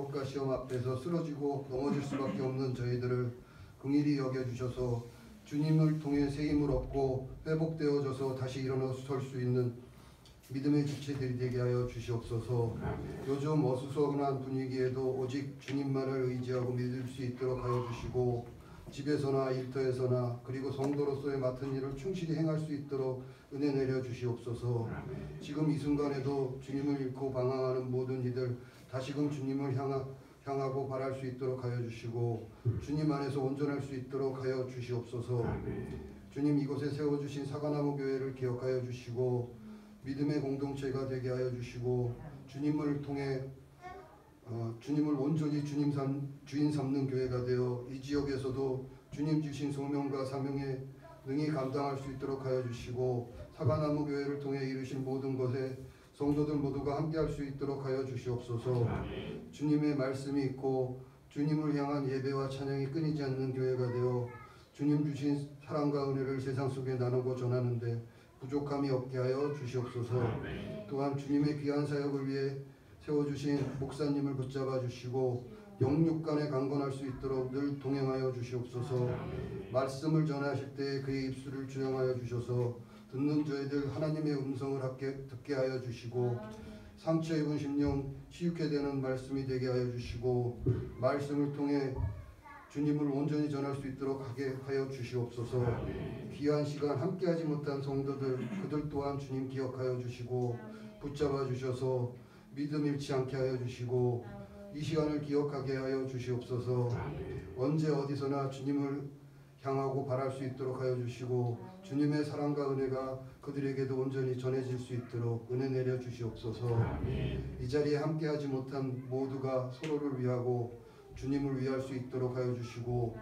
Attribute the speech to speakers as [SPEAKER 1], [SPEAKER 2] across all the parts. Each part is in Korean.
[SPEAKER 1] 유혹과 시험 앞에서 쓰러지고 넘어질 수밖에 없는 저희들을 긍휼히 여겨주셔서 주님을 통해 새 힘을 얻고 회복되어져서 다시 일어나 설 수 있는 믿음의 지체들이 되게 하여 주시옵소서. 요즘 어수선한 분위기에도 오직 주님만을 의지하고 믿을 수 있도록 하여 주시고 집에서나 일터에서나 그리고 성도로서의 맡은 일을 충실히 행할 수 있도록 은혜 내려 주시옵소서. 지금 이 순간에도 주님을 잃고 방황하는 모든 이들 다시금 주님을 향하고 바랄 수 있도록 하여 주시고 주님 안에서 온전할 수 있도록 하여 주시옵소서. 주님 이곳에 세워주신 사과나무 교회를 기억하여 주시고 믿음의 공동체가 되게 하여 주시고 주님을 통해 주님을 온전히 주인 삼는 교회가 되어 이 지역에서도 주님 주신 소명과 사명에 능히 감당할 수 있도록 하여 주시고 사과나무 교회를 통해 이루신 모든 것에 성도들 모두가 함께할 수 있도록 하여 주시옵소서. 주님의 말씀이 있고 주님을 향한 예배와 찬양이 끊이지 않는 교회가 되어 주님 주신 사랑과 은혜를 세상 속에 나누고 전하는데 부족함이 없게 하여 주시옵소서. 또한 주님의 귀한 사역을 위해 세워주신 목사님을 붙잡아 주시고 영육간에 강건할 수 있도록 늘 동행하여 주시옵소서. 말씀을 전하실 때 그의 입술을 주양하여 주셔서 듣는 저희들 하나님의 음성을 듣게 하여 주시고 상처 입은 심령 치유케 되는 말씀이 되게 하여 주시고 말씀을 통해 주님을 온전히 전할 수 있도록 하게 하여 주시옵소서. 귀한 시간 함께하지 못한 성도들 그들 또한 주님 기억하여 주시고 붙잡아 주셔서 믿음 잃지 않게 하여 주시고 이 시간을 기억하게 하여 주시옵소서. 언제 어디서나 주님을 향하고 바랄 수 있도록 하여 주시고 주님의 사랑과 은혜가 그들에게도 온전히 전해질 수 있도록 은혜 내려 주시옵소서. 이 자리에 함께하지 못한 모두가 서로를 위하고 주님을 위할 수 있도록 하여 주시고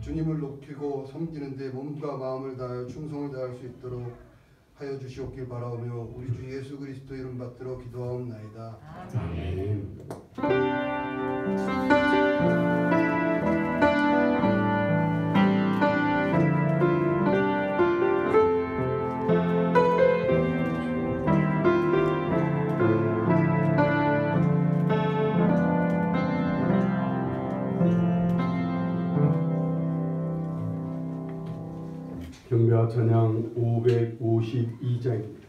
[SPEAKER 1] 주님을 높이고 섬기는데 몸과 마음을 다하여 충성을 다할 수 있도록 하여 주시옵길 바라오며 우리 주 예수 그리스도 이름 받들어 기도하옵나이다. 아멘.
[SPEAKER 2] 경배와 찬양 552장입니다.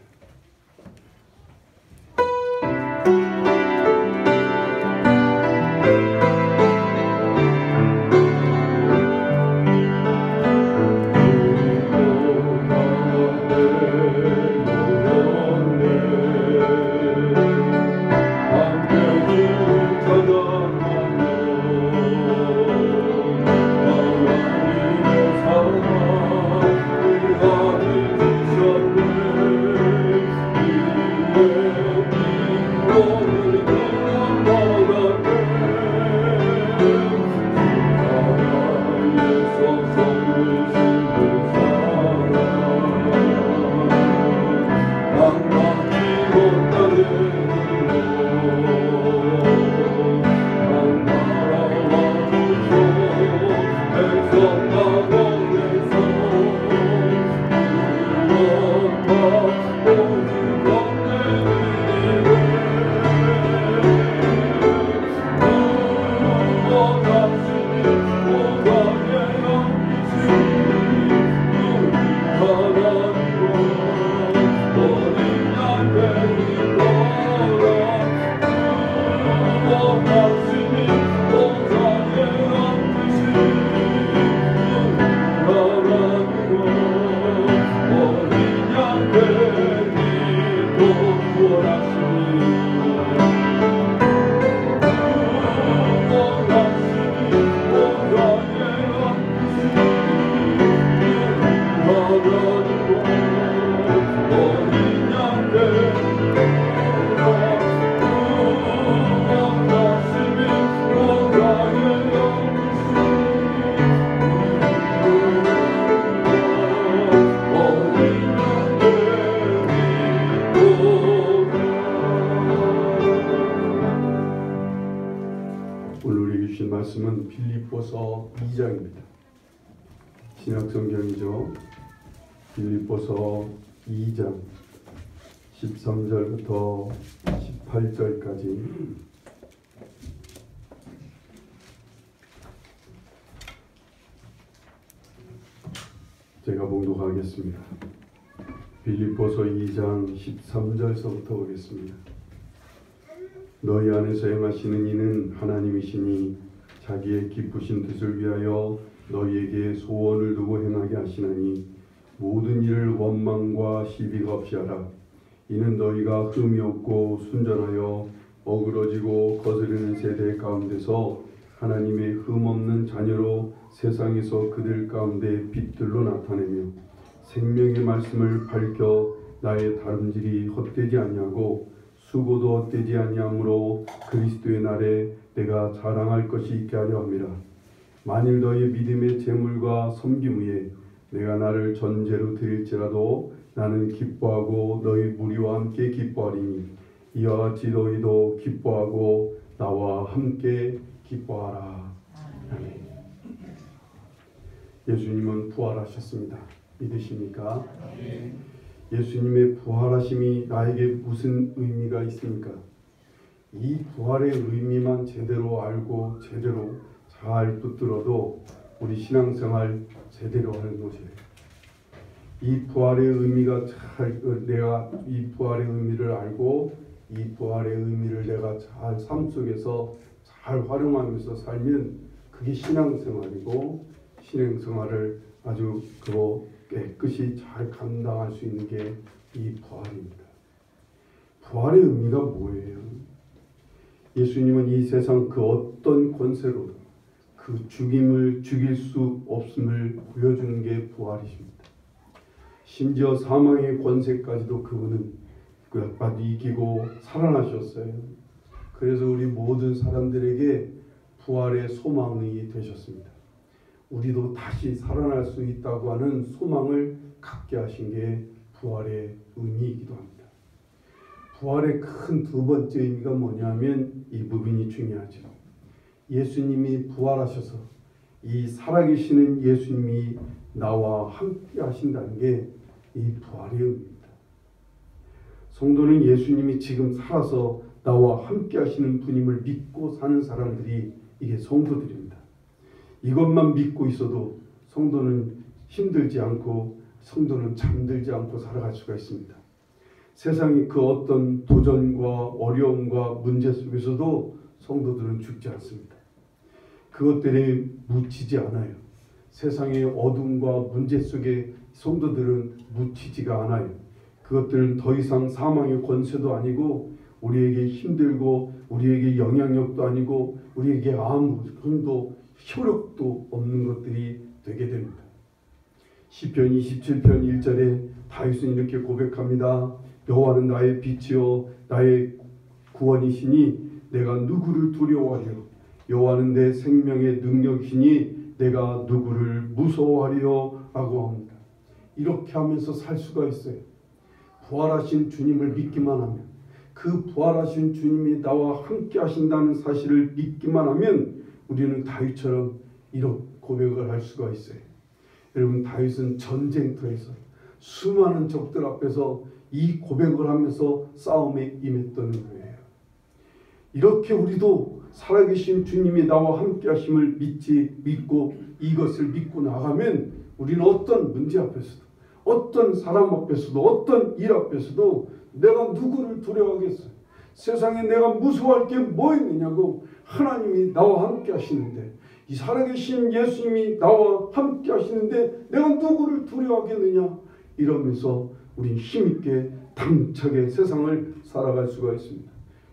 [SPEAKER 2] 말씀은 빌립보서 2장입니다. 신약성경이죠. 빌립보서 2장 13절부터 18절까지 제가 봉독하겠습니다. 빌립보서 2장 13절서부터 보겠습니다. 너희 안에서 행하시는 이는 하나님이시니 자기의 기쁘신 뜻을 위하여 너희에게 소원을 두고 행하게 하시나니 모든 일을 원망과 시비가 없이 하라. 이는 너희가 흠이 없고 순전하여 어그러지고 거스르는 세대 가운데서 하나님의 흠없는 자녀로 세상에서 그들 가운데 빛들로 나타내며 생명의 말씀을 밝혀 나의 다름질이 헛되지 아니하고 수고도 헛되지 아니하므로 그리스도의 날에 내가 자랑할 것이 있게 하려 함이라. 만일 너희 믿음의 재물과 섬김 위에 내가 나를 전제로 드릴지라도 나는 기뻐하고 너희 무리와 함께 기뻐하리니 이와 같이 너희도 기뻐하고 나와 함께 기뻐하라. 아멘. 예수님은 부활하셨습니다. 믿으십니까? 예수님의 부활하심이 나에게 무슨 의미가 있습니까? 이 부활의 의미만 제대로 알고 제대로 잘 붙들어도 우리 신앙생활 제대로 하는 것이에요. 이 부활의 의미가 내가 이 부활의 의미를 알고 이 부활의 의미를 내가 잘 삶 속에서 잘 활용하면서 살면 그게 신앙생활이고 신앙생활을 아주 깨끗이 잘 감당할 수 있는 게 이 부활입니다. 부활의 의미가 뭐예요? 예수님은 이 세상 그 어떤 권세로도 그 죽일 수 없음을 보여주는 게 부활이십니다. 심지어 사망의 권세까지도 그분은 이기고 살아나셨어요. 그래서 우리 모든 사람들에게 부활의 소망이 되셨습니다. 우리도 다시 살아날 수 있다고 하는 소망을 갖게 하신 게 부활의 의미이기도 합니다. 부활의 큰 두 번째 의미가 뭐냐면 이 부분이 중요하죠. 예수님이 부활하셔서 이 살아계시는 예수님이 나와 함께 하신다는 게 이 부활의 의미입니다. 성도는 예수님이 지금 살아서 나와 함께 하시는 분임을 믿고 사는 사람들이 이게 성도들입니다. 이것만 믿고 있어도 성도는 힘들지 않고 성도는 잠들지 않고 살아갈 수가 있습니다. 세상의 그 어떤 도전과 어려움과 문제 속에서도 성도들은 죽지 않습니다. 그것들이 묻히지 않아요. 세상의 어둠과 문제 속에 성도들은 묻히지가 않아요. 그것들은 더 이상 사망의 권세도 아니고 우리에게 힘들고 우리에게 영향력도 아니고 우리에게 아무 힘도 효력도 없는 것들이 되게 됩니다. 시편 27편 1절에 다윗은 이렇게 고백합니다. 여호와는 나의 빛이요 나의 구원이시니 내가 누구를 두려워하리요. 여호와는 내 생명의 능력이시니 내가 누구를 무서워하리요 라고 합니다. 이렇게 하면서 살 수가 있어요. 부활하신 주님을 믿기만 하면, 그 부활하신 주님이 나와 함께 하신다는 사실을 믿기만 하면 우리는 다윗처럼 이런 고백을 할 수가 있어요. 여러분, 다윗은 전쟁터에서 수많은 적들 앞에서 이 고백을 하면서 싸움에 임했던 거예요. 이렇게 우리도 살아계신 주님이 나와 함께 하심을 믿고 이것을 믿고 나가면 우리는 어떤 문제 앞에서도, 어떤 사람 앞에서도, 어떤 일 앞에서도 내가 누구를 두려워하겠어요? 세상에 내가 무서워할 게 뭐 있느냐고. 하나님이 나와 함께 하시는데, 이 살아계신 예수님이 나와 함께 하시는데 내가 누구를 두려워하겠느냐. 이러면서 우리 힘있게 당차게 세상을 살아갈 수가 있습니다.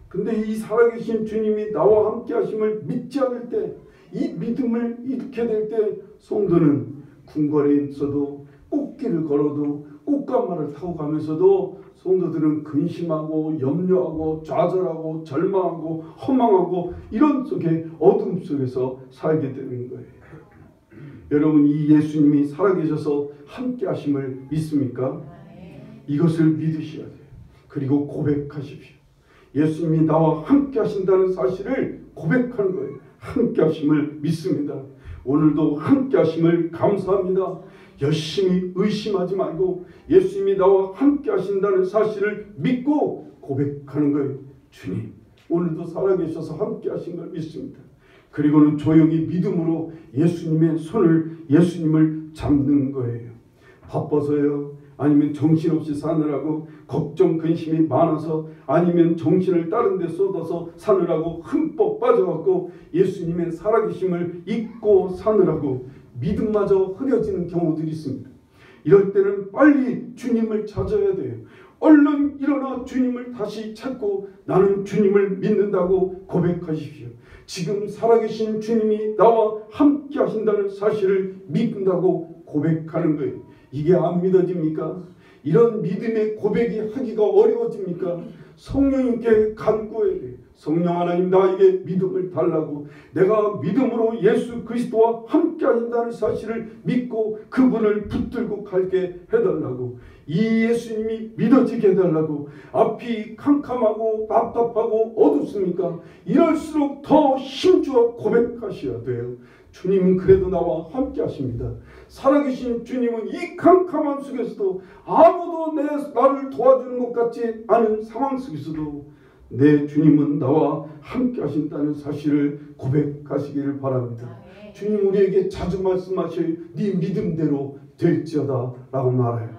[SPEAKER 2] 근데 이 살아계신 주님이 나와 함께 하심을 믿지 않을 때, 이 믿음을 잃게 될 때 성도는 궁궐에 있어도 꽃길을 걸어도 꽃가마를 타고 가면서도 성도들은 근심하고 염려하고 좌절하고 절망하고 허망하고 이런 속에 어둠 속에서 살게 되는 거예요. 여러분, 이 예수님이 살아계셔서 함께 하심을 믿습니까? 이것을 믿으셔야 돼요. 그리고 고백하십시오. 예수님이 나와 함께 하신다는 사실을 고백하는 거예요. 함께 하심을 믿습니다. 오늘도 함께 하심을 감사합니다. 열심히 의심하지 말고 예수님이 나와 함께 하신다는 사실을 믿고 고백하는 거예요. 주님, 오늘도 살아계셔서 함께 하신 걸 믿습니다. 그리고는 조용히 믿음으로 예수님의 손을, 예수님을 잡는 거예요. 바빠서요? 아니면 정신없이 사느라고 걱정 근심이 많아서 아니면 정신을 다른 데 쏟아서 사느라고 흠뻑 빠져갖고 예수님의 살아계심을 잊고 사느라고 믿음마저 흐려지는 경우들이 있습니다. 이럴 때는 빨리 주님을 찾아야 돼요. 얼른 일어나 주님을 다시 찾고 나는 주님을 믿는다고 고백하십시오. 지금 살아계신 주님이 나와 함께 하신다는 사실을 믿는다고 고백하는 거예요. 이게 안 믿어집니까? 이런 믿음의 고백이 하기가 어려워집니까? 성령님께 간구해야 돼요. 성령 하나님, 나에게 믿음을 달라고, 내가 믿음으로 예수 그리스도와 함께 하신다는 사실을 믿고 그분을 붙들고 갈게 해달라고, 이 예수님이 믿어지게 해달라고. 앞이 캄캄하고 답답하고 어둡습니까? 이럴수록 더 힘주어 고백하셔야 돼요. 주님은 그래도 나와 함께 하십니다. 살아계신 주님은 이 캄캄한 속에서도, 아무도 나를 도와주는 것 같지 않은 상황 속에서도 내 주님은 나와 함께 하신다는 사실을 고백하시기를 바랍니다. 주님 우리에게 자주 말씀하셔요. 네 믿음대로 될지어다 라고 말해요.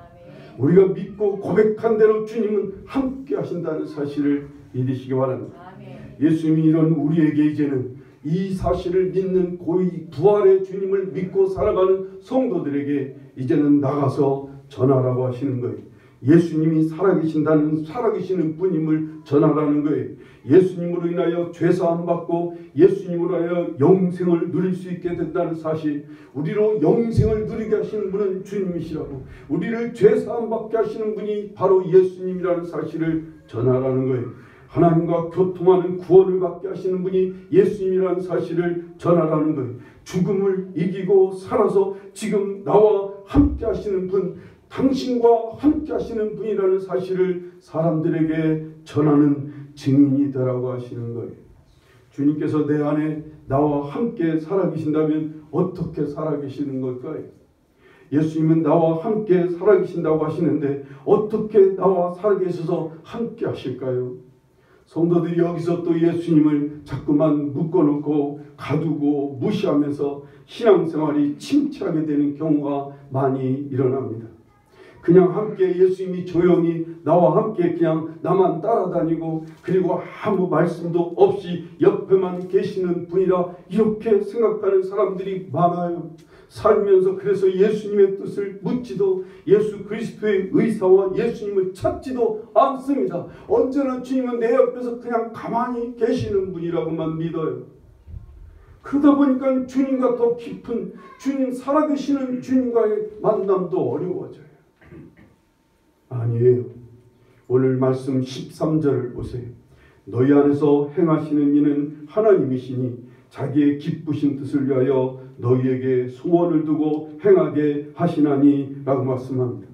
[SPEAKER 2] 우리가 믿고 고백한 대로 주님은 함께 하신다는 사실을 믿으시기 바랍니다. 예수님이 이런 우리에게 이제는 이 사실을 믿는 고이 부활의 주님을 믿고 살아가는 성도들에게 이제는 나가서 전하라고 하시는 거예요. 예수님이 살아계시는 분임을 전하라는 거예요. 예수님으로 인하여 죄사함 받고 예수님으로 하여 영생을 누릴 수 있게 된다는 사실, 우리로 영생을 누리게 하시는 분은 주님이시라고, 우리를 죄사함 받게 하시는 분이 바로 예수님이라는 사실을 전하라는 거예요. 하나님과 교통하는 구원을 받게 하시는 분이 예수님이라는 사실을 전하라는 거예요. 죽음을 이기고 살아서 지금 나와 함께 하시는 분, 당신과 함께 하시는 분이라는 사실을 사람들에게 전하는 증인이 되라고 하시는 거예요. 주님께서 내 안에 나와 함께 살아계신다면 어떻게 살아계시는 걸까요? 예수님은 나와 함께 살아계신다고 하시는데 어떻게 나와 살아계셔서 함께 하실까요? 성도들이 여기서 또 예수님을 자꾸만 묶어놓고 가두고 무시하면서 신앙생활이 침체하게 되는 경우가 많이 일어납니다. 그냥 함께 예수님이 조용히 나와 함께 그냥 나만 따라다니고 그리고 아무 말씀도 없이 옆에만 계시는 분이라 이렇게 생각하는 사람들이 많아요. 살면서 그래서 예수님의 뜻을 묻지도 예수 그리스도의 의사와 예수님을 찾지도 않습니다. 언제나 주님은 내 옆에서 그냥 가만히 계시는 분이라고만 믿어요. 그러다 보니까 주님과 더 깊은 주님, 살아계시는 주님과의 만남도 어려워져요. 아니에요. 오늘 말씀 13절을 보세요. 너희 안에서 행하시는 이는 하나님이시니 자기의 기쁘신 뜻을 위하여 너희에게 소원을 두고 행하게 하시나니 라고 말씀합니다.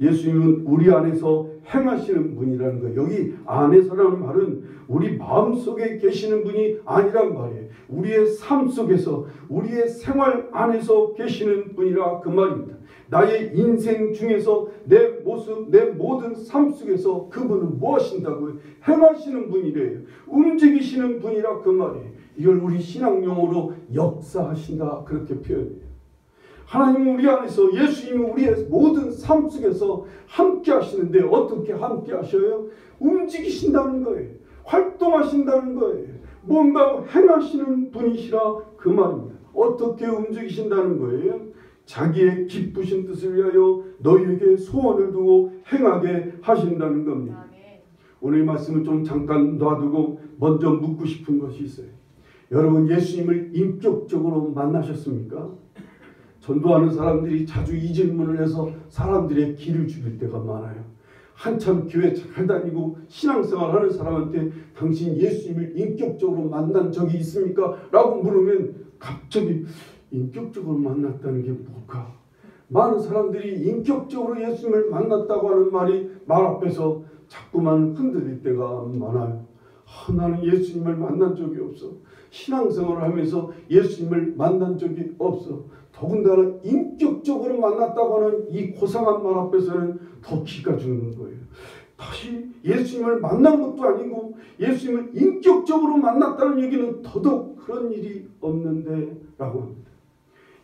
[SPEAKER 2] 예수님은 우리 안에서 행하시는 분이라는 거예요. 여기 안에서라는 말은 우리 마음속에 계시는 분이 아니란 말이에요. 우리의 삶 속에서, 우리의 생활 안에서 계시는 분이라 그 말입니다. 나의 인생 중에서 내 모습, 내 모든 삶 속에서 그분은 뭐 하신다고요? 행하시는 분이래요. 움직이시는 분이라 그 말이에요. 이걸 우리 신앙용어로 역사하신다 그렇게 표현해요. 하나님은 우리 안에서, 예수님은 우리의 모든 삶 속에서 함께 하시는데 어떻게 함께 하셔요? 움직이신다는 거예요. 활동하신다는 거예요. 뭔가 행하시는 분이시라 그 말입니다. 어떻게 움직이신다는 거예요? 자기의 기쁘신 뜻을 위하여 너희에게 소원을 두고 행하게 하신다는 겁니다. 오늘 말씀을 좀 잠깐 놔두고 먼저 묻고 싶은 것이 있어요. 여러분, 예수님을 인격적으로 만나셨습니까? 전도하는 사람들이 자주 이 질문을 해서 사람들의 길을 죽일 때가 많아요. 한참 교회 잘 다니고 신앙생활 하는 사람한테 당신 예수님을 인격적으로 만난 적이 있습니까? 라고 물으면 갑자기 인격적으로 만났다는 게 뭘까? 많은 사람들이 인격적으로 예수님을 만났다고 하는 말이 말 앞에서 자꾸만 흔들릴 때가 많아요. 나는 예수님을 만난 적이 없어. 신앙생활을 하면서 예수님을 만난 적이 없어. 더군다나 인격적으로 만났다고 하는 이 고상한 말 앞에서는 더 기가 죽는 거예요. 다시 예수님을 만난 것도 아니고 예수님을 인격적으로 만났다는 얘기는 더더욱 그런 일이 없는데 라고 합니다.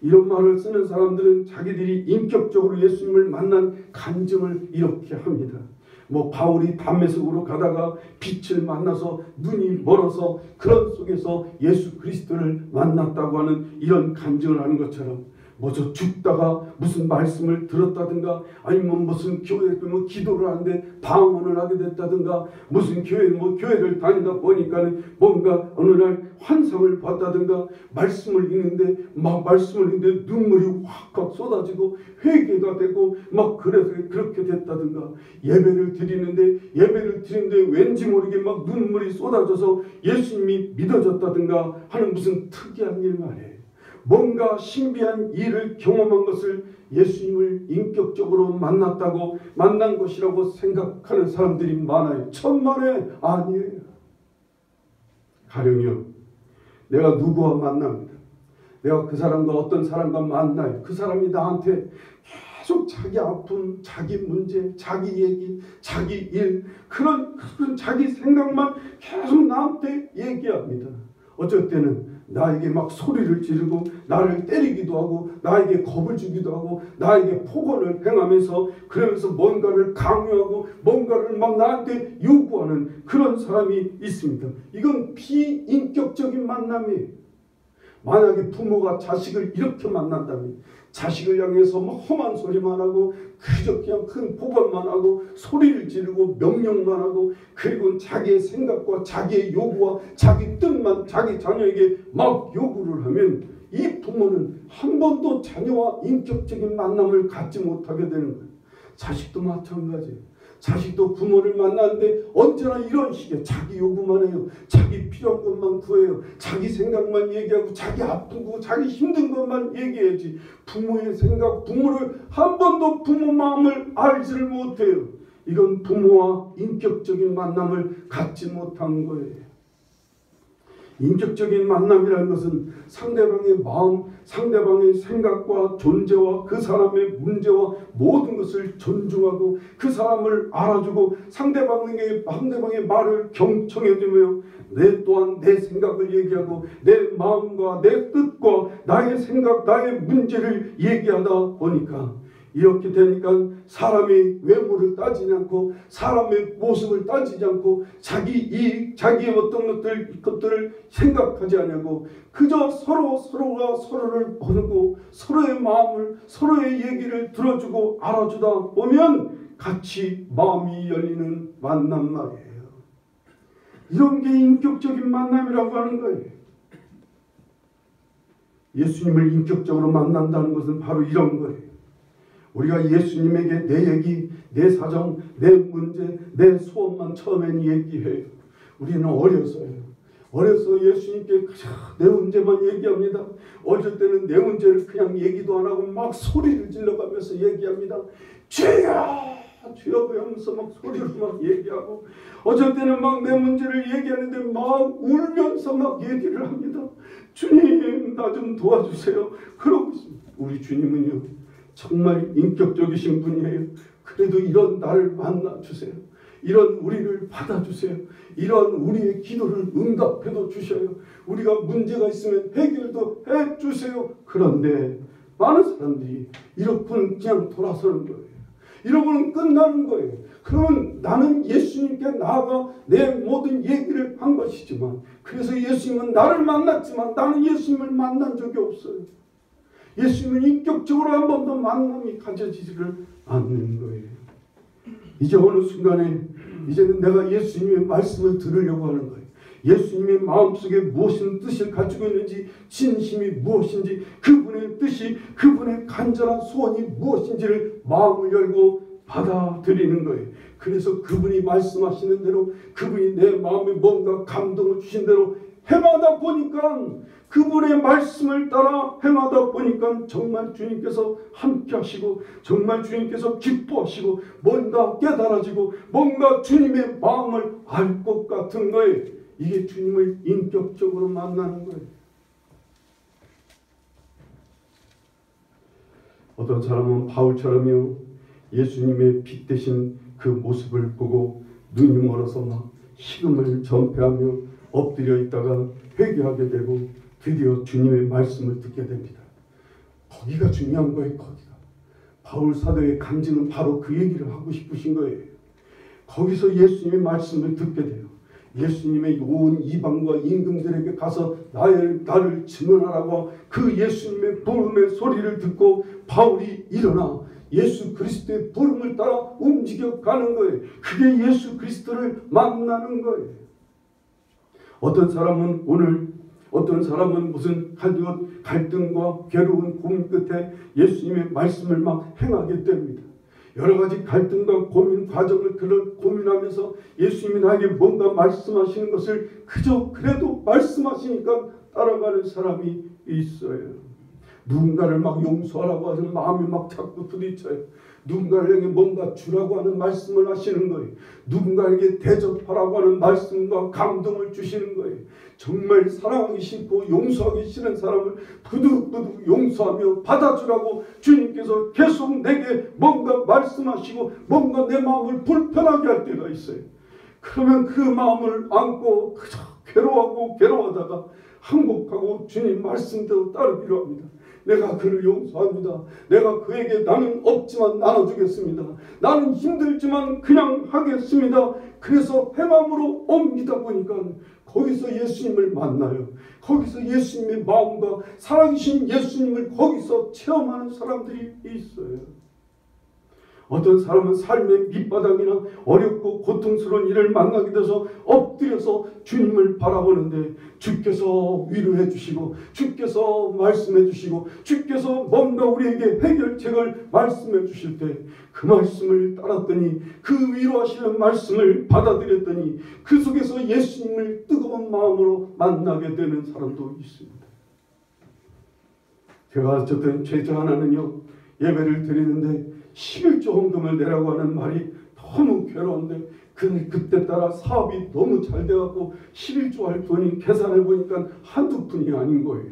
[SPEAKER 2] 이런 말을 쓰는 사람들은 자기들이 인격적으로 예수님을 만난 간증을 이렇게 합니다. 뭐 바울이 담메색으로 가다가 빛을 만나서 눈이 멀어서 그런 속에서 예수 그리스도를 만났다고 하는 이런 간증을 하는 것처럼, 뭐 저 죽다가 무슨 말씀을 들었다든가, 아니면 무슨 교회 뭐 기도를 하는데 방언을 하게 됐다든가, 무슨 교회를 다니다 보니까는 뭔가 어느 날 환상을 봤다든가, 말씀을 읽는데 눈물이 확확 쏟아지고 회개가 되고 막 그래서 그렇게 됐다든가, 예배를 드리는데 왠지 모르게 막 눈물이 쏟아져서 예수님이 믿어졌다든가 하는 무슨 특이한 일 말이에요. 뭔가 신비한 일을 경험한 것을 예수님을 인격적으로 만난 것이라고 생각하는 사람들이 많아요. 천만에 아니에요. 가령이요, 내가 누구와 만납니다. 내가 그 사람과 어떤 사람과 만나요. 그 사람이 나한테 계속 자기 아픔, 자기 문제, 자기 얘기, 자기 일, 그런 자기 생각만 계속 나한테 얘기합니다. 어쩔 때는 나에게 막 소리를 지르고 나를 때리기도 하고 나에게 겁을 주기도 하고 나에게 폭언을 행하면서, 그러면서 뭔가를 강요하고 뭔가를 막 나한테 요구하는 그런 사람이 있습니다. 이건 비인격적인 만남이에요. 만약에 부모가 자식을 이렇게 만난다면 자식을 향해서 막 험한 소리만 하고 그저 그냥 큰 폭언만 하고 소리를 지르고 명령만 하고, 그리고 자기의 생각과 자기의 요구와 자기 뜻만 자기 자녀에게 막 요구를 하면, 이 부모는 한 번도 자녀와 인격적인 만남을 갖지 못하게 되는 거예요. 자식도 마찬가지예요. 자식도 부모를 만나는데 언제나 이런 식의 자기 요구만 해요. 자기 필요한 것만 구해요. 자기 생각만 얘기하고 자기 아프고 자기 힘든 것만 얘기해야지, 부모의 생각, 부모를 한 번도 부모 마음을 알지를 못해요. 이건 부모와 인격적인 만남을 갖지 못한 거예요. 인격적인 만남이라는 것은 상대방의 마음, 상대방의 생각과 존재와 그 사람의 문제와 모든 것을 존중하고 그 사람을 알아주고 상대방의 말을 경청해주며 내 또한 내 생각을 얘기하고 내 마음과 내 뜻과 나의 생각, 나의 문제를 얘기하다 보니까, 이렇게 되니까 사람의 외모를 따지지 않고 사람의 모습을 따지지 않고 자기 이익, 자기의 어떤 것들을 생각하지 않고 그저 서로가 서로를 보고 서로의 마음을, 서로의 얘기를 들어주고 알아주다 보면 같이 마음이 열리는 만남 말이에요. 이런 게 인격적인 만남이라고 하는 거예요. 예수님을 인격적으로 만난다는 것은 바로 이런 거예요. 우리가 예수님에게 내 얘기, 내 사정, 내 문제, 내 소원만 처음엔 얘기해요. 우리는 어려서 예수님께 내 문제만 얘기합니다. 어쩔 때는 내 문제를 그냥 얘기도 안 하고 막 소리를 질러가면서 얘기합니다. 죄야! 죄야! 하면서 막 소리로 막 얘기하고, 어쩔 때는 막 내 문제를 얘기하는데 막 울면서 막 얘기를 합니다. 주님, 나 좀 도와주세요. 그러고 있습니다. 우리 주님은요, 정말 인격적이신 분이에요. 그래도 이런 나를 만나주세요. 이런 우리를 받아주세요. 이런 우리의 기도를 응답해도 주셔요. 우리가 문제가 있으면 해결도 해주세요. 그런데 많은 사람들이 이렇게는 그냥 돌아서는 거예요. 이러고는 끝나는 거예요. 그러면 나는 예수님께 나아가 내 모든 얘기를 한 것이지만, 그래서 예수님은 나를 만났지만 나는 예수님을 만난 적이 없어요. 예수님은 인격적으로 한 번도 만남이 가져지지를 않는 거예요. 이제 어느 순간에 이제는 내가 예수님의 말씀을 들으려고 하는 거예요. 예수님의 마음속에 무엇인 뜻을 가지고 있는지, 진심이 무엇인지, 그분의 뜻이, 그분의 간절한 소원이 무엇인지를 마음을 열고 받아들이는 거예요. 그래서 그분이 말씀하시는 대로, 그분이 내 마음에 뭔가 감동을 주신 대로 행하다 보니까, 그분의 말씀을 따라 행하다 보니까 정말 주님께서 함께 하시고, 정말 주님께서 기뻐하시고, 뭔가 깨달아지고, 뭔가 주님의 마음을 알 것 같은 거예요. 이게 주님을 인격적으로 만나는 거예요. 어떤 사람은 바울처럼요, 예수님의 빛 대신 그 모습을 보고 눈이 멀어서 막 식음을 전폐하며 엎드려 있다가 회개하게 되고 드디어 주님의 말씀을 듣게 됩니다. 거기가 중요한 거예요. 거기가. 바울 사도의 간증은 바로 그 얘기를 하고 싶으신 거예요. 거기서 예수님의 말씀을 듣게 돼요. 예수님의 온 이방과 임금들에게 가서 나를 증언하라고 그 예수님의 부름의 소리를 듣고 바울이 일어나 예수 그리스도의 부름을 따라 움직여 가는 거예요. 그게 예수 그리스도를 만나는 거예요. 어떤 사람은 무슨 갈등과 괴로운 고민 끝에 예수님의 말씀을 막 행하게 됩니다. 여러 가지 갈등과 고민 과정을 고민하면서 예수님이 나에게 뭔가 말씀하시는 것을 그래도 말씀하시니까 따라가는 사람이 있어요. 누군가를 막 용서하라고 하는 마음이 막 자꾸 부딪혀요. 누군가에게 뭔가 주라고 하는 말씀을 하시는 거예요. 누군가에게 대접하라고 하는 말씀과 감동을 주시는 거예요. 정말 사랑하기 싫고 용서하기 싫은 사람을 부득부득 용서하며 받아주라고 주님께서 계속 내게 뭔가 말씀하시고 뭔가 내 마음을 불편하게 할 때가 있어요. 그러면 그 마음을 안고 그저 괴로워하다가 항복하고 주님 말씀대로 따르기로 합니다. 내가 그를 용서합니다. 내가 그에게 나는 없지만 나눠주겠습니다. 나는 힘들지만 그냥 하겠습니다. 그래서 행함으로 옵니다 보니까 거기서 예수님을 만나요. 거기서 예수님의 마음과 살아계신 예수님을 거기서 체험하는 사람들이 있어요. 어떤 사람은 삶의 밑바닥이나 어렵고 고통스러운 일을 만나게 돼서 엎드려서 주님을 바라보는데 주께서 위로해 주시고 주께서 말씀해 주시고 주께서 뭔가 우리에게 해결책을 말씀해 주실 때 그 말씀을 따랐더니 그 위로하시는 말씀을 받아들였더니 그 속에서 예수님을 뜨거운 마음으로 만나게 되는 사람도 있습니다. 제가 어쨌든 제자 하나는요, 예배를 드리는데 11조 헌금을 내라고 하는 말이 너무 괴로운데 그때 따라 사업이 너무 잘 돼갖고 11조 할 돈이 계산해 보니까 한두 푼이 아닌 거예요.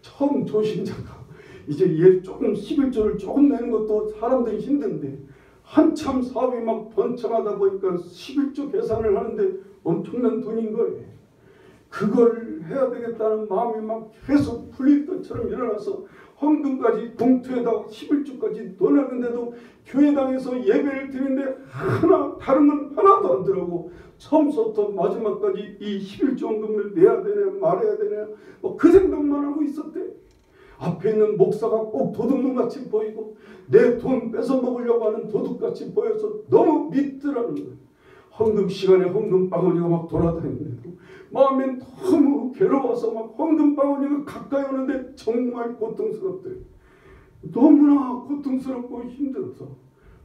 [SPEAKER 2] 처음 조신자가 이제 조금 11조를 조금 내는 것도 사람들이 힘든데 한참 사업이 막 번창하다 보니까 11조 계산을 하는데 엄청난 돈인 거예요. 그걸 해야 되겠다는 마음이 막 계속 풀릴 것처럼 일어나서 헌금까지 봉투에다 11조까지 넣었는데도 교회당에서 예배를 드리는데 다른 건 하나도 안 들어오고 처음부터 마지막까지 이 11조 헌금을 내야 되냐 말해야 되냐 그 생각만 하고 있었대. 앞에 있는 목사가 꼭 도둑놈같이 보이고 내 돈 뺏어 먹으려고 하는 도둑같이 보여서 너무 믿더라는 거예요. 헌금 시간에 헌금 바구니가 막 돌아다니는데도 마음이 너무 괴로워서 막 헌금 바구니가 가까이 오는데 정말 고통스럽대. 너무나 고통스럽고 힘들어서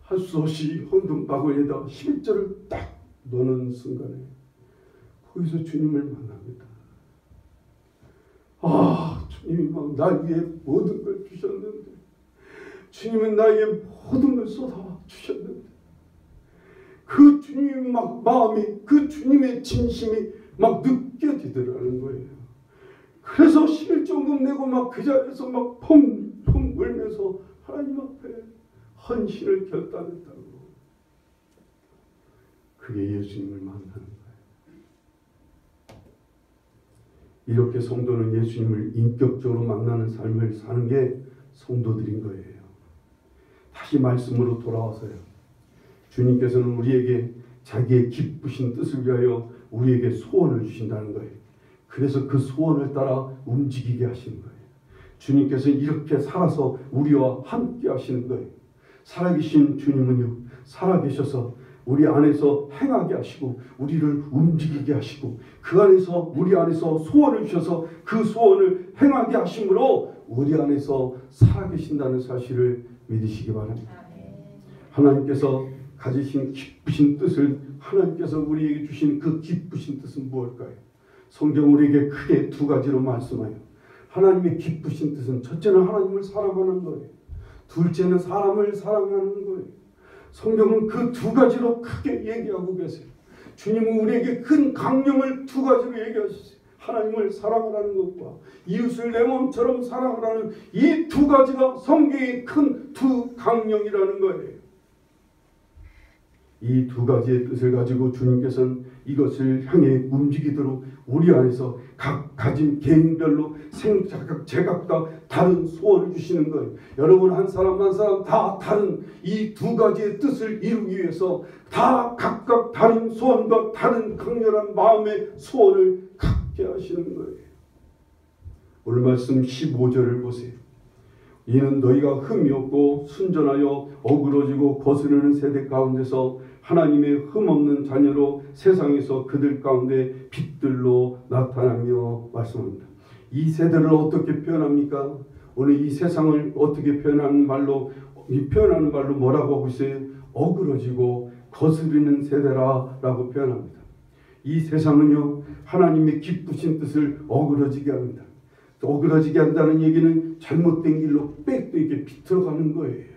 [SPEAKER 2] 할 수 없이 헌금 바구니에다 11조를 딱 넣는 순간에 거기서 주님을 만납니다. 주님이 막 날 위해 모든 걸 주셨는데 주님은 나에게 모든 걸 쏟아 주셨는데 그 주님의 막 마음이 그 주님의 진심이 막 느껴지더라는 거예요. 그래서 11조금 내고 막 그 자리에서 막 펑펑 울면서 하나님 앞에 헌신을 결단했다고. 그게 예수님을 만나는 거예요. 이렇게 성도는 예수님을 인격적으로 만나는 삶을 사는 게 성도들인 거예요. 다시 말씀으로 돌아와서요. 주님께서는 우리에게 자기의 기쁘신 뜻을 위하여 우리에게 소원을 주신다는 거예요. 그래서 그 소원을 따라 움직이게 하시는 거예요. 주님께서는 이렇게 살아서 우리와 함께 하시는 거예요. 살아계신 주님은요, 살아계셔서 우리 안에서 행하게 하시고 우리를 움직이게 하시고 그 안에서 우리 안에서 소원을 주셔서 그 소원을 행하게 하심으로 우리 안에서 살아계신다는 사실을 믿으시기 바랍니다. 하나님께서 가지신 기쁘신 뜻을 하나님께서 우리에게 주신 그 기쁘신 뜻은 무엇일까요? 성경 우리에게 크게 두 가지로 말씀해요. 하나님의 기쁘신 뜻은 첫째는 하나님을 사랑하는 거예요. 둘째는 사람을 사랑하는 거예요. 성경은 그 두 가지로 크게 얘기하고 계세요. 주님은 우리에게 큰 강령을 두 가지로 얘기하셨어요. 하나님을 사랑하라는 것과 이웃을 내 몸처럼 사랑하라는 이 두 가지가 성경의 큰 두 강령이라는 거예요. 이 두 가지의 뜻을 가지고 주님께서는 이것을 향해 움직이도록 우리 안에서 각 가진 개인별로 생각 제각각 다른 소원을 주시는 거예요. 여러분 한 사람 한 사람 다 다른 이 두 가지의 뜻을 이루기 위해서 다 각각 다른 소원과 다른 강렬한 마음의 소원을 갖게 하시는 거예요. 오늘 말씀 15절을 보세요. 이는 너희가 흠이 없고 순전하여 어그러지고 거스르는 세대 가운데서 하나님의 흠없는 자녀로 세상에서 그들 가운데 빛들로 나타나며 말씀합니다. 이 세대를 어떻게 표현합니까? 오늘 이 세상을 어떻게 표현하는 말로 뭐라고 하고 있어요? 어그러지고 거스르는 세대라라고 표현합니다. 이 세상은요 하나님의 기쁘신 뜻을 어그러지게 합니다. 어그러지게 한다는 얘기는 잘못된 길로 빽도 이렇게 비틀어가는 거예요.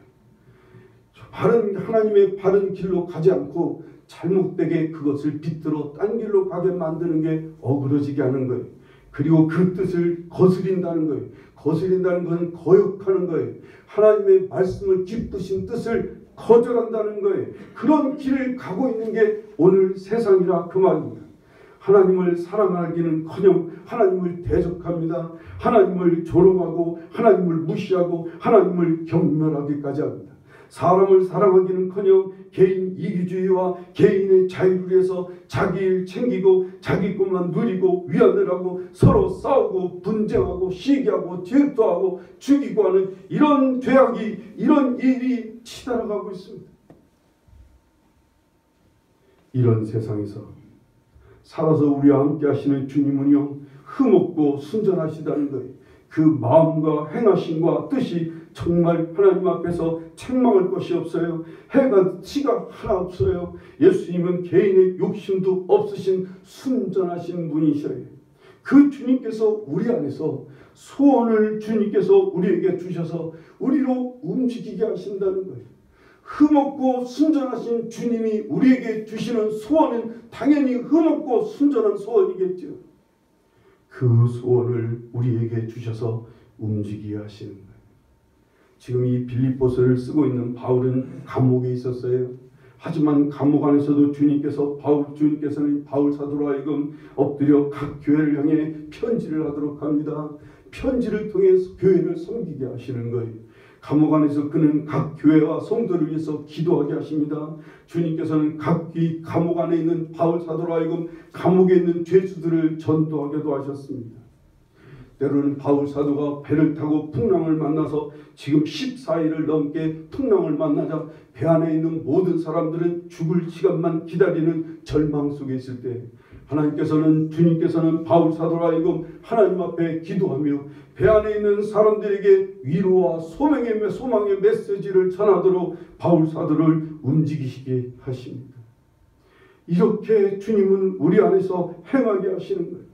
[SPEAKER 2] 하나님의 바른 길로 가지 않고 잘못되게 그것을 비틀어 딴 길로 가게 만드는 게 어그러지게 하는 거예요. 그리고 그 뜻을 거스린다는 거예요. 거스린다는 것은 거역하는 거예요. 하나님의 말씀을 기쁘신 뜻을 거절한다는 거예요. 그런 길을 가고 있는 게 오늘 세상이라 그 말입니다. 하나님을 사랑하기는커녕 하나님을 대적합니다. 하나님을 조롱하고 하나님을 무시하고 하나님을 경멸하기까지 합니다. 사람을 사랑하기는커녕 개인 이기주의와 개인의 자유를 위해서 자기 일 챙기고 자기 것만 누리고 위안을 하고 서로 싸우고 분쟁하고 시기하고 질투하고 죽이고 하는 이런 죄악이 이런 일이 치달아가고 있습니다. 이런 세상에서 살아서 우리와 함께 하시는 주님은요 흠없고 순전하시다는 거예요. 그 마음과 행하심과 뜻이 정말 하나님 앞에서 책망할 것이 없어요. 해가 티가 하나 없어요. 예수님은 개인의 욕심도 없으신 순전하신 분이셔요. 그 주님께서 우리 안에서 소원을 주님께서 우리에게 주셔서 우리로 움직이게 하신다는 거예요. 흠없고 순전하신 주님이 우리에게 주시는 소원은 당연히 흠없고 순전한 소원이겠죠. 그 소원을 우리에게 주셔서 움직이게 하시는 거예요. 지금 이 빌립보서를 쓰고 있는 바울은 감옥에 있었어요. 하지만 감옥 안에서도 주님께서는 바울 사도로 하여금 엎드려 각 교회를 향해 편지를 하도록 합니다. 편지를 통해서 교회를 섬기게 하시는 거예요. 감옥 안에서 그는 각 교회와 성도를 위해서 기도하게 하십니다. 주님께서는 각 감옥 안에 있는 바울 사도로 하여금 감옥에 있는 죄수들을 전도하게도 하셨습니다. 때로는 바울 사도가 배를 타고 풍랑을 만나서 지금 14일을 넘게 풍랑을 만나자 배 안에 있는 모든 사람들은 죽을 시간만 기다리는 절망 속에 있을 때 주님께서는 바울 사도로 하여금 하나님 앞에 기도하며 배 안에 있는 사람들에게 위로와 소망의 메시지를 전하도록 바울 사도를 움직이시게 하십니다. 이렇게 주님은 우리 안에서 행하게 하시는 거예요.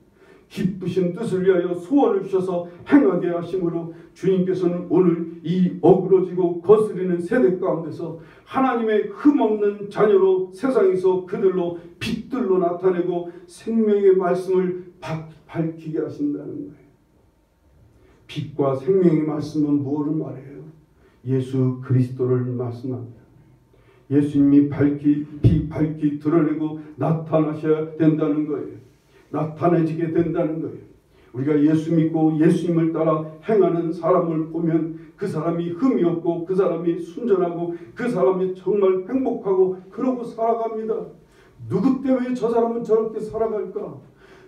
[SPEAKER 2] 기쁘신 뜻을 위하여 소원을 주셔서 행하게 하심으로 주님께서는 오늘 이 어그러지고 거스리는 세대 가운데서 하나님의 흠없는 자녀로 세상에서 그들로 빛들로 나타내고 생명의 말씀을 밝히게 하신다는 거예요. 빛과 생명의 말씀은 무엇을 말해요? 예수 그리스도를 말씀합니다. 예수님이 밝히 드러내고 나타나셔야 된다는 거예요. 나타내지게 된다는 거예요. 우리가 예수 믿고 예수님을 따라 행하는 사람을 보면 그 사람이 흠이 없고 그 사람이 순전하고 그 사람이 정말 행복하고 그러고 살아갑니다. 누구 때문에 저 사람은 저렇게 살아갈까?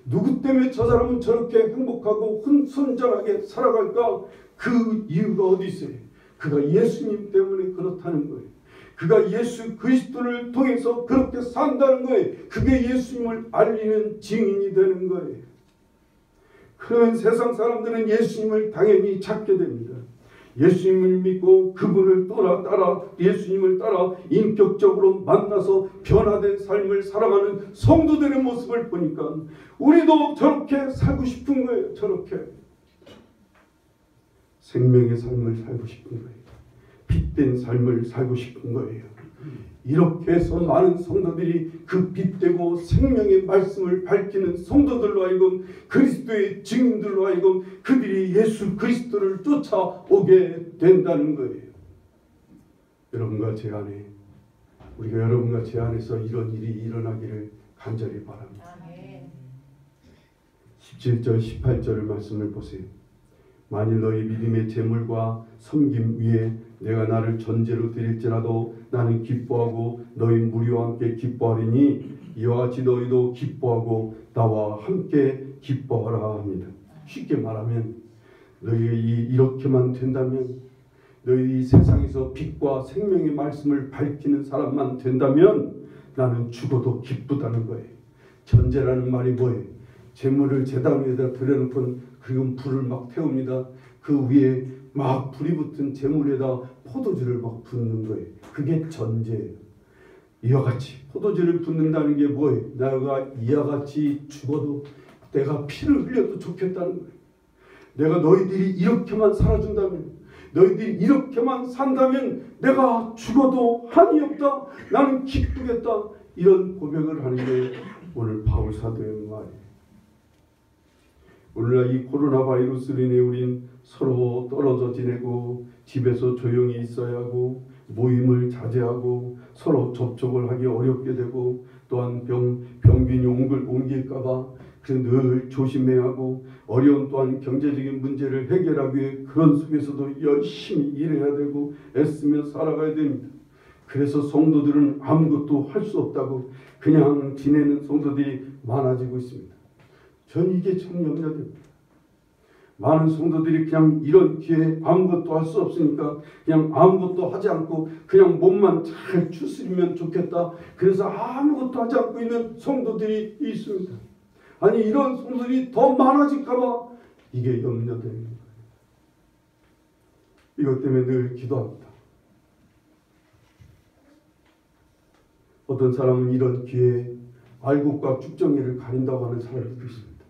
[SPEAKER 2] 누구 때문에 저 사람은 저렇게 행복하고 순전하게 살아갈까? 그 이유가 어디 있어요? 그가 예수님 때문에 그렇다는 거예요. 그가 예수 그리스도를 통해서 그렇게 산다는 거예요. 그게 예수님을 알리는 증인이 되는 거예요. 그러면 세상 사람들은 예수님을 당연히 찾게 됩니다. 예수님을 믿고 그분을 따라 예수님을 따라 인격적으로 만나서 변화된 삶을 살아가는 성도들의 모습을 보니까 우리도 저렇게 살고 싶은 거예요. 저렇게 생명의 삶을 살고 싶은 거예요. 빛된 삶을 살고 싶은 거예요. 이렇게 해서 많은 성도들이 그 빛되고 생명의 말씀을 밝히는 성도들로 하여금 그리스도의 증인들로 하여금 그들이 예수 그리스도를 쫓아오게 된다는 거예요. 여러분과 제 안에 우리가 여러분과 제 안에서 이런 일이 일어나기를 간절히 바랍니다.
[SPEAKER 3] 아멘.
[SPEAKER 2] 17절 18절 말씀을 보세요. 만일 너희 믿음의 재물과 섬김 위에 내가 나를 전제로 드릴지라도 나는 기뻐하고 너희 무리와 함께 기뻐하리니 이와 같이 너희도 기뻐하고 나와 함께 기뻐하라 합니다. 쉽게 말하면 너희가 이렇게만 된다면, 너희 세상에서 빛과 생명의 말씀을 밝히는 사람만 된다면 나는 죽어도 기쁘다는 거예요. 전제라는 말이 뭐예요? 재물을 제단 위에다 들여놓고 그리고 불을 막 태웁니다. 그 위에 막 불이 붙은 재물에다 포도주를 막 붓는 거예요. 그게 전제예요. 이와 같이 포도주를 붓는다는 게 뭐예요? 내가 이와 같이 죽어도 내가 피를 흘려도 좋겠다는 거예요. 내가 너희들이 이렇게만 살아준다면, 너희들이 이렇게만 산다면 내가 죽어도 한이 없다. 나는 기쁘겠다. 이런 고백을 하는 게 오늘 바울 사도의 말이에요. 오늘날 이 코로나 바이러스로 인해 우린 서로 떨어져 지내고 집에서 조용히 있어야 하고 모임을 자제하고 서로 접촉을 하기 어렵게 되고 또한 병균이 옮길까봐 그래서 늘 조심해야 하고 어려운 또한 경제적인 문제를 해결하기 위해 그런 속에서도 열심히 일해야 되고 애쓰며 살아가야 됩니다. 그래서 성도들은 아무것도 할 수 없다고 그냥 지내는 성도들이 많아지고 있습니다. 전 이게 참 염려됩니다. 많은 성도들이 그냥 이런 기회에 아무것도 할 수 없으니까 그냥 아무것도 하지 않고 그냥 몸만 잘 추스리면 좋겠다. 그래서 아무것도 하지 않고 있는 성도들이 있습니다. 아니 이런 성도들이 더 많아질까 봐 이게 염려되는 거예요. 이것 때문에 늘 기도합니다. 어떤 사람은 이런 기회에 알곡과 쭉정이를 가린다고 하는 사람들도 있습니다.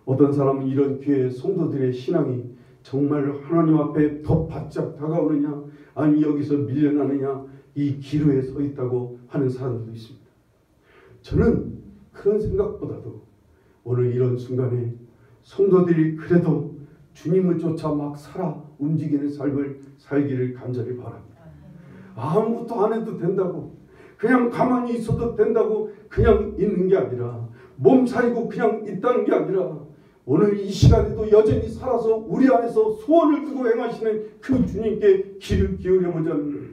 [SPEAKER 2] 어떤 사람은 이런 기회에 성도들의 신앙이 정말 하나님 앞에 더 바짝 다가오느냐 아니 여기서 밀려나느냐 이 기로에 서 있다고 하는 사람들도 있습니다. 저는 그런 생각보다도 오늘 이런 순간에 성도들이 그래도 주님을 쫓아 막 살아 움직이는 삶을 살기를 간절히 바랍니다. 아무것도 안 해도 된다고 그냥 가만히 있어도 된다고 그냥 있는 게 아니라 몸살이고 그냥 있다는 게 아니라 오늘 이 시간에도 여전히 살아서 우리 안에서 소원을 두고 행하시는 그 주님께 귀를 기울여보자는 거예요.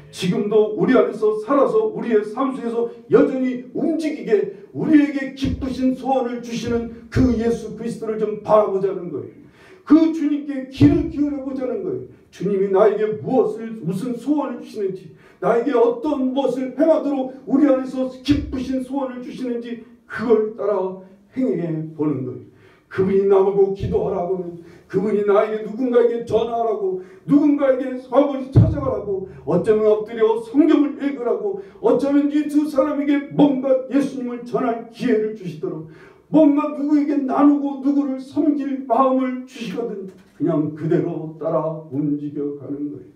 [SPEAKER 2] 지금도 우리 안에서 살아서 우리의 삶 속에서 여전히 움직이게 우리에게 기쁘신 소원을 주시는 그 예수 그리스도를 좀 바라보자는 거예요. 그 주님께 귀를 기울여보자는 거예요. 주님이 나에게 무슨 소원을 주시는지 나에게 어떤 무엇을 행하도록 우리 안에서 기쁘신 소원을 주시는지 그걸 따라 행해 보는 거예요. 그분이 나보고 기도하라고 하면 그분이 나에게 누군가에게 전화하라고 누군가에게 사업을 찾아가라고 어쩌면 엎드려 성경을 읽으라고 어쩌면 이 두 사람에게 뭔가 예수님을 전할 기회를 주시도록 뭔가 누구에게 나누고 누구를 섬길 마음을 주시거든 그냥 그대로 따라 움직여가는 거예요.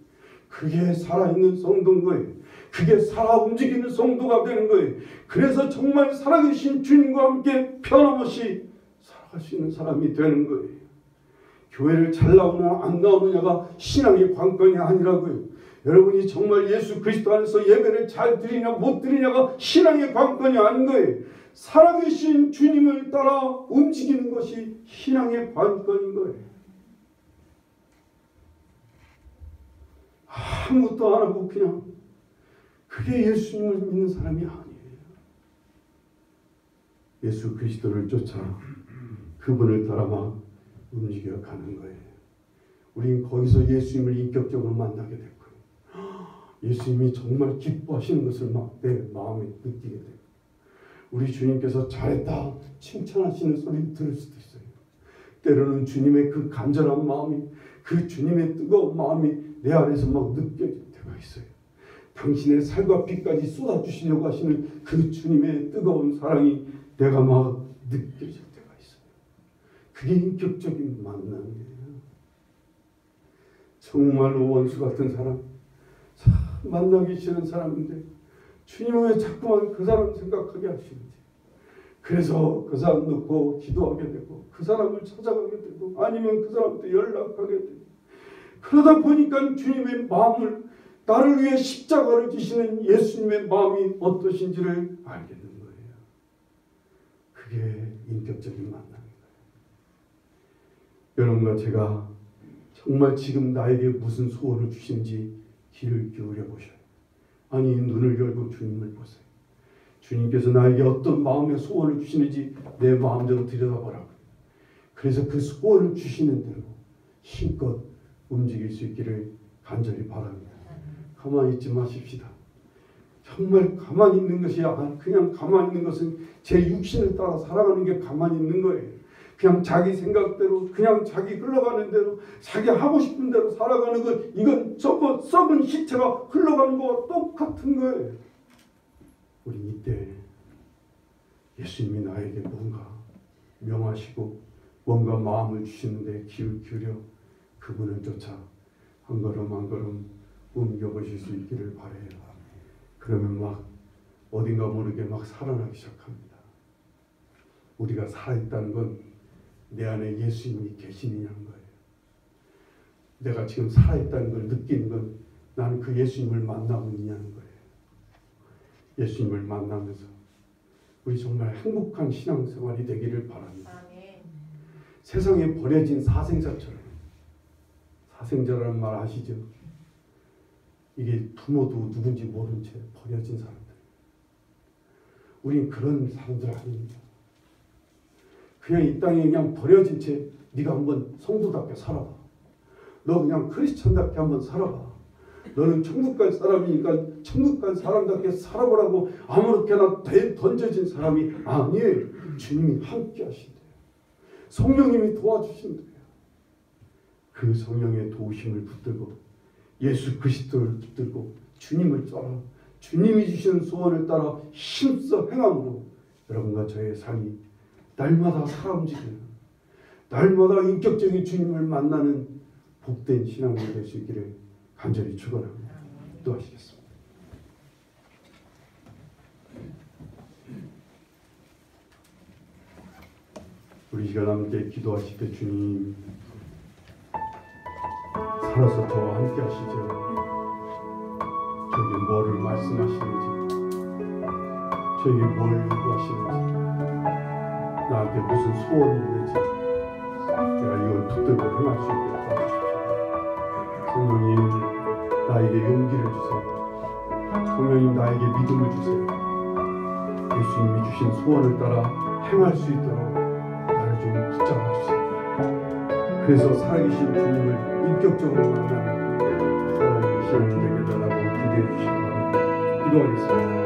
[SPEAKER 2] 그게 살아있는 성도인 거예요. 그게 살아 움직이는 성도가 되는 거예요. 그래서 정말 살아계신 주님과 함께 변함없이 살아갈 수 있는 사람이 되는 거예요. 교회를 잘 나오느냐 안 나오느냐가 신앙의 관건이 아니라고요. 여러분이 정말 예수 그리스도 안에서 예배를 잘 드리냐 못 드리냐가 신앙의 관건이 아닌 거예요. 살아계신 주님을 따라 움직이는 것이 신앙의 관건인 거예요. 아무것도 안 하고 그냥 그게 예수님을 믿는 사람이 아니에요. 예수 그리스도를 쫓아 그분을 따라 막 움직여가는 거예요. 우린 거기서 예수님을 인격적으로 만나게 될 거예요. 예수님이 정말 기뻐하시는 것을 막 내 마음에 느끼게 돼요. 우리 주님께서 잘했다 칭찬하시는 소리를 들을 수도 있어요. 때로는 주님의 그 간절한 마음이 그 주님의 뜨거운 마음이 내 안에서 막 느껴질 때가 있어요. 당신의 살과 피까지 쏟아주시려고 하시는 그 주님의 뜨거운 사랑이 내가 막 느껴질 때가 있어요. 그게 인격적인 만남이에요. 정말로 원수 같은 사람, 참 만나기 싫은 사람인데 주님은 왜 자꾸만 그 사람 생각하게 하시는지. 그래서 그 사람 놓고 기도하게 되고 그 사람을 찾아가게 되고 아니면 그 사람한테 연락하게 되고 그러다 보니까 주님의 마음을 나를 위해 십자가를 지시는 예수님의 마음이 어떠신지를 알게 된 거예요. 그게 인격적인 만남입니다. 여러분과 제가 정말 지금 나에게 무슨 소원을 주시는지 귀를 기울여 보셔요. 아니, 눈을 열고 주님을 보세요. 주님께서 나에게 어떤 마음의 소원을 주시는지 내 마음대로 들여다보라고. 그래서 그 소원을 주시는 대로 힘껏 움직일 수 있기를 간절히 바랍니다. 가만히 있지 마십시다. 정말 가만히 있는 것이 그냥 가만히 있는 것은 제 육신을 따라 살아가는 게 가만히 있는 거예요. 그냥 자기 생각대로 그냥 자기 흘러가는 대로 자기 하고 싶은 대로 살아가는 것, 이건 썩은 시체가 흘러가는 거와 똑같은 거예요. 우리 이때 예수님이 나에게 뭔가 명하시고 뭔가 마음을 주시는데 귀를 기울여 그분을 쫓아 한 걸음 한 걸음 옮겨보실 수 있기를 바라요. 그러면 막 어딘가 모르게 막 살아나기 시작합니다. 우리가 살아있다는 건 내 안에 예수님이 계시느냐는 거예요. 내가 지금 살아있다는 걸 느끼는 건 나는 그 예수님을 만나고 있냐는 거예요. 예수님을 만나면서 우리 정말 행복한 신앙생활이 되기를 바랍니다.
[SPEAKER 3] 아멘.
[SPEAKER 2] 세상에 버려진 사생자처럼, 사생자라는 말 아시죠? 이게 부모도 누군지 모른 채 버려진 사람들. 우린 그런 사람들 아닙니다. 그냥 이 땅에 그냥 버려진 채 네가 한번 성도답게 살아봐. 너 그냥 크리스천답게 한번 살아봐. 너는 천국 갈 사람이니까 천국 갈 사람답게 살아보라고 아무렇게나 던져진 사람이 아니에요. 주님이 함께 하신대요. 성령님이 도와주신대요. 그 성령의 도우심을 붙들고 예수 그리스도를 붙들고 주님을 따라 주님이 주시는 소원을 따라 힘써 행함으로 여러분과 저의 삶이 날마다 살아 움직이는, 날마다 인격적인 주님을 만나는 복된 신앙이 될 수 있기를 간절히 축원합니다. 기도하시겠습니다. 우리 시간 함께 기도하실 때 주님 살아서 저와 함께 하시죠. 저에게 뭐를 말씀하시는지, 저에게 뭘 요구하시는지, 나한테 무슨 소원이 있는지 내가 이걸 붙들고 행할 수 있게 도와주십시오. 성령님 나에게 용기를 주세요. 성령님 나에게 믿음을 주세요. 예수님이 주신 소원을 따라 행할 수 있도록 나를 좀 붙잡아 주세요. 그래서 살아계신 주님을 인격적으로 만나는 살아계신 신앙이 되게 달라고 기도해 주시기 바랍니다. 기도하겠습니다.